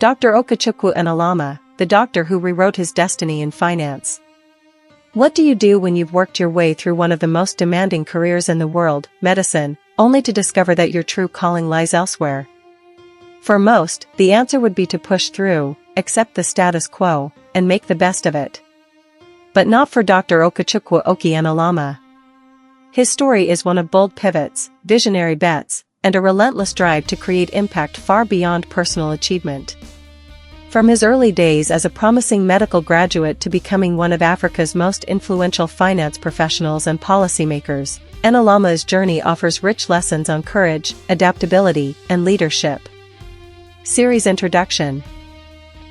Dr. Okechukwu Enelamah, the doctor who rewrote his destiny in finance. What do you do when you've worked your way through one of the most demanding careers in the world, medicine, only to discover that your true calling lies elsewhere? For most, the answer would be to push through, accept the status quo, and make the best of it. But not for Dr. Okechukwu Okey Enelamah. His story is one of bold pivots, visionary bets, and a relentless drive to create impact far beyond personal achievement. From his early days as a promising medical graduate to becoming one of Africa's most influential finance professionals and policymakers, Enelamah's journey offers rich lessons on courage, adaptability, and leadership. Series Introduction.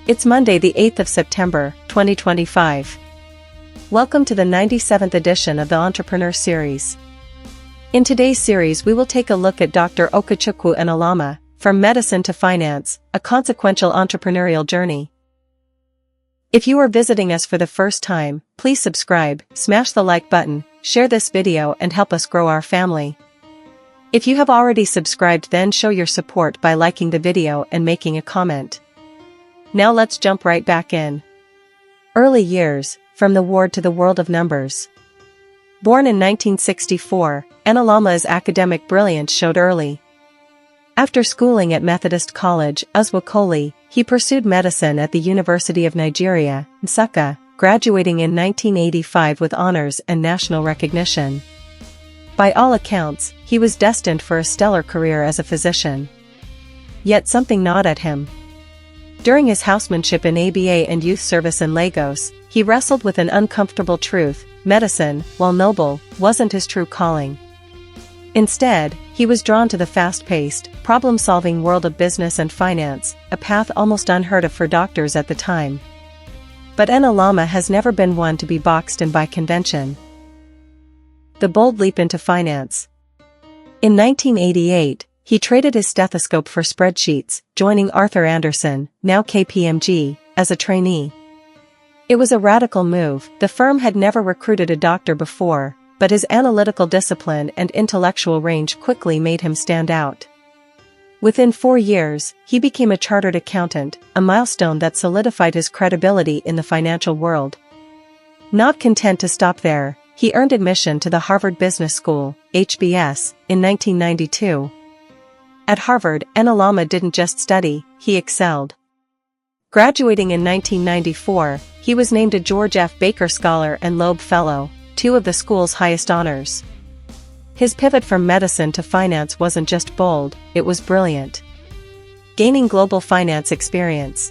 It's Monday, the 8th of September, 2025. Welcome to the 97th edition of the Entrepreneur Series. In today's series we will take a look at Dr. Okechukwu Enelamah, from medicine to finance, a consequential entrepreneurial journey. If you are visiting us for the first time, please subscribe, smash the like button, share this video and help us grow our family. If you have already subscribed, then show your support by liking the video and making a comment. Now let's jump right back in. Early years, from the ward to the world of numbers. Born in 1964, Enelamah's academic brilliance showed early. After schooling at Methodist College, Uswakoli, he pursued medicine at the University of Nigeria, Nsukka, graduating in 1985 with honors and national recognition. By all accounts, he was destined for a stellar career as a physician. Yet something gnawed at him. During his housemanship in ABA and youth service in Lagos, he wrestled with an uncomfortable truth: medicine, while noble, wasn't his true calling. Instead, he was drawn to the fast-paced, problem-solving world of business and finance, a path almost unheard of for doctors at the time. But Enelamah has never been one to be boxed in by convention. The bold leap into finance. In 1988, he traded his stethoscope for spreadsheets, joining Arthur Andersen, now KPMG, as a trainee. It was a radical move. The firm had never recruited a doctor before, but his analytical discipline and intellectual range quickly made him stand out. Within 4 years, he became a chartered accountant, a milestone that solidified his credibility in the financial world. Not content to stop there, he earned admission to the Harvard Business School, HBS, in 1992. At Harvard, Enelamah didn't just study, he excelled. Graduating in 1994, he was named a George F. Baker Scholar and Loeb Fellow, two of the school's highest honors. His pivot from medicine to finance wasn't just bold, it was brilliant. Gaining global finance experience.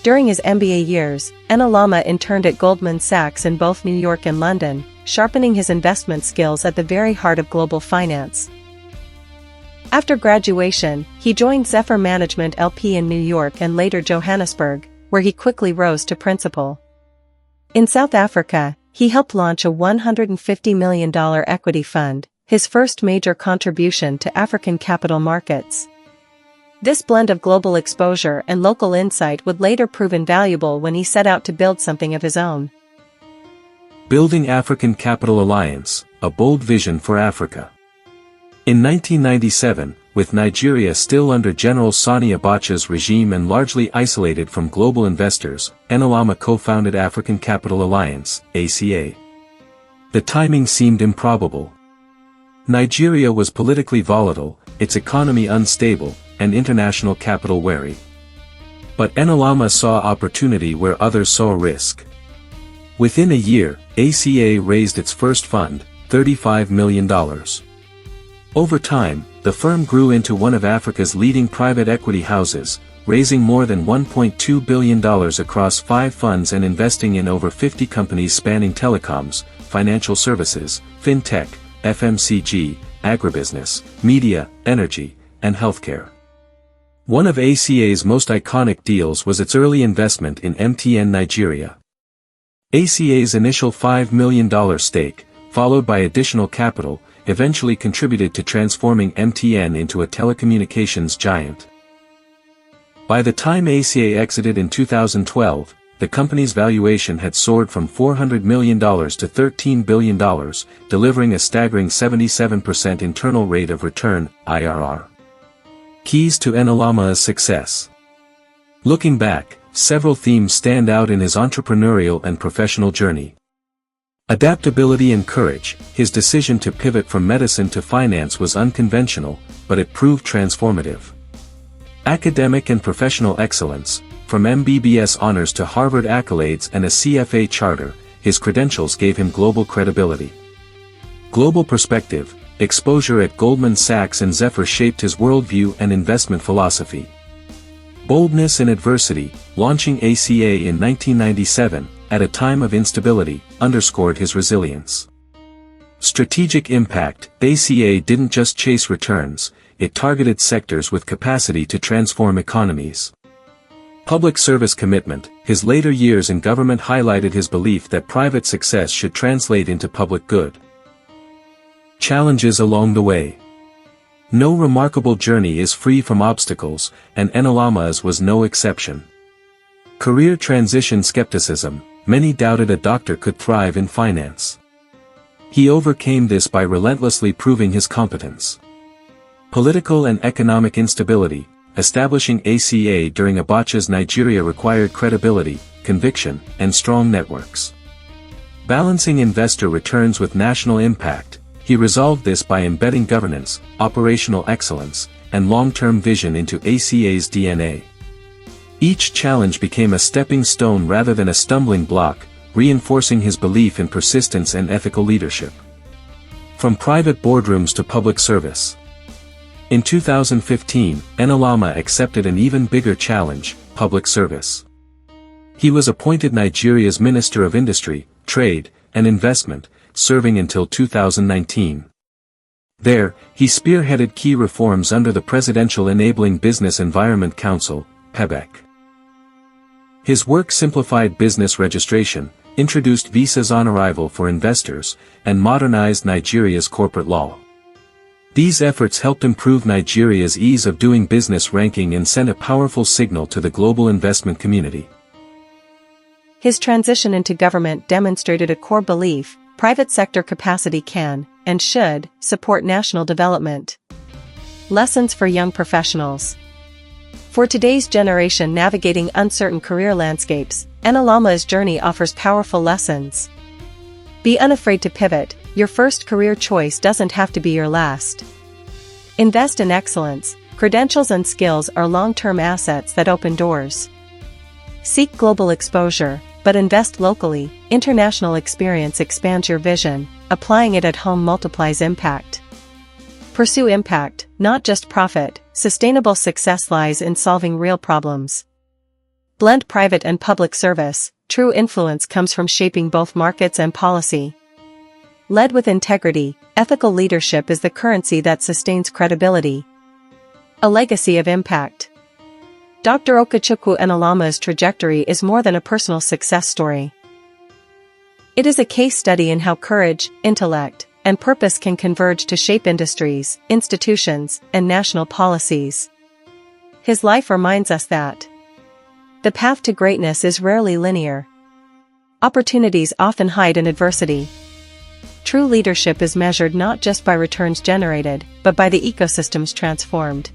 During his MBA years, Enelamah interned at Goldman Sachs in both New York and London, sharpening his investment skills at the very heart of global finance. After graduation, he joined Zephyr Management LP in New York and later Johannesburg, where he quickly rose to principal. In South Africa, he helped launch a $150 million equity fund, his first major contribution to African capital markets. This blend of global exposure and local insight would later prove invaluable when he set out to build something of his own. Building African Capital Alliance, a bold vision for Africa. In 1997, with Nigeria still under General Sani Abacha's regime and largely isolated from global investors, Enelamah co-founded African Capital Alliance, ACA. The timing seemed improbable. Nigeria was politically volatile, its economy unstable, and international capital wary. But Enelamah saw opportunity where others saw risk. Within a year, ACA raised its first fund, $35 million. Over time, the firm grew into one of Africa's leading private equity houses, raising more than $1.2 billion across 5 funds and investing in over 50 companies spanning telecoms, financial services, fintech, FMCG, agribusiness, media, energy, and healthcare. One of ACA's most iconic deals was its early investment in MTN Nigeria. ACA's initial $5 million stake, followed by additional capital, eventually contributed to transforming MTN into a telecommunications giant. By the time ACA exited in 2012, the company's valuation had soared from $400 million to $13 billion, delivering a staggering 77% internal rate of return, IRR. Keys to Enelamah's success. Looking back, several themes stand out in his entrepreneurial and professional journey. Adaptability and courage. His decision to pivot from medicine to finance was unconventional, but it proved transformative. Academic and professional excellence. From MBBS honors to Harvard accolades and a CFA charter, his credentials gave him global credibility. Global perspective. Exposure at Goldman Sachs and Zephyr shaped his worldview and investment philosophy. Boldness in adversity. Launching ACA in 1997, at a time of instability, underscored his resilience. Strategic impact. ACA didn't just chase returns, it targeted sectors with capacity to transform economies. Public service commitment. His later years in government highlighted his belief that private success should translate into public good. Challenges along the way. No remarkable journey is free from obstacles, and Enelamah's was no exception. Career transition skepticism. Many doubted a doctor could thrive in finance. He overcame this by relentlessly proving his competence. Political and economic instability. Establishing ACA during Abacha's Nigeria required credibility, conviction, and strong networks. Balancing investor returns with national impact. He resolved this by embedding governance, operational excellence, and long-term vision into ACA's DNA. Each challenge became a stepping stone rather than a stumbling block, reinforcing his belief in persistence and ethical leadership. From private boardrooms to public service. In 2015, Enelamah accepted an even bigger challenge, public service. He was appointed Nigeria's Minister of Industry, Trade, and Investment, serving until 2019. There, he spearheaded key reforms under the Presidential Enabling Business Environment Council, PEBEC. His work simplified business registration, introduced visas on arrival for investors, and modernized Nigeria's corporate law. These efforts helped improve Nigeria's ease of doing business ranking and sent a powerful signal to the global investment community. His transition into government demonstrated a core belief: private sector capacity can, and should, support national development. Lessons for young professionals. For today's generation navigating uncertain career landscapes, Enelamah's journey offers powerful lessons. Be unafraid to pivot. Your first career choice doesn't have to be your last. Invest in excellence. Credentials and skills are long-term assets that open doors. Seek global exposure, but invest locally. International experience expands your vision. Applying it at home multiplies impact. Pursue impact, not just profit. Sustainable success lies in solving real problems. Blend private and public service. True influence comes from shaping both markets and policy. Led with integrity. Ethical leadership is the currency that sustains credibility. A legacy of impact. Dr. Okechukwu Enelamah's trajectory is more than a personal success story. It is a case study in how courage, intellect, and purpose can converge to shape industries, institutions, and national policies. His life reminds us that the path to greatness is rarely linear. Opportunities often hide in adversity. True leadership is measured not just by returns generated, but by the ecosystems transformed.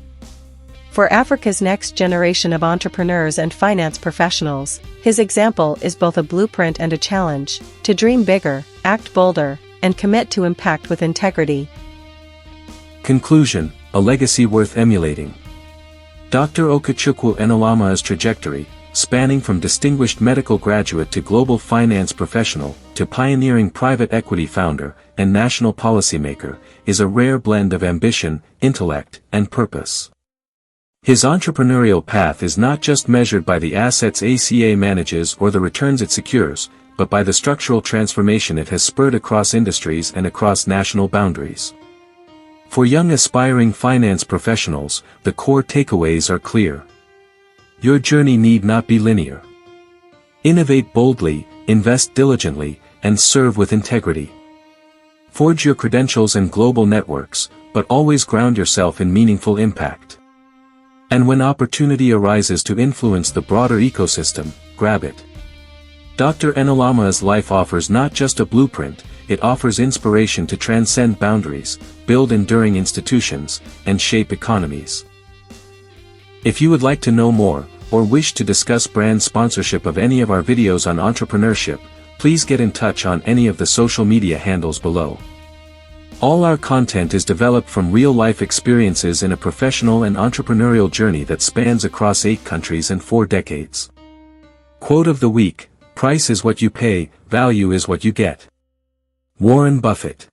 For Africa's next generation of entrepreneurs and finance professionals, his example is both a blueprint and a challenge: to dream bigger, act bolder, and commit to impact with integrity. Conclusion: a legacy worth emulating. Dr. Okechukwu Enelamah's trajectory, spanning from distinguished medical graduate to global finance professional, to pioneering private equity founder, and national policymaker, is a rare blend of ambition, intellect, and purpose. His entrepreneurial path is not just measured by the assets ACA manages or the returns it secures, but by the structural transformation it has spurred across industries and across national boundaries. For young aspiring finance professionals, the core takeaways are clear. Your journey need not be linear. Innovate boldly, invest diligently, and serve with integrity. Forge your credentials and global networks, but always ground yourself in meaningful impact. And when opportunity arises to influence the broader ecosystem, grab it. Dr. Enelamah's life offers not just a blueprint, it offers inspiration to transcend boundaries, build enduring institutions, and shape economies. If you would like to know more, or wish to discuss brand sponsorship of any of our videos on entrepreneurship, please get in touch on any of the social media handles below. All our content is developed from real-life experiences in a professional and entrepreneurial journey that spans across 8 countries and 4 decades. Quote of the week: "Price is what you pay, value is what you get." Warren Buffett.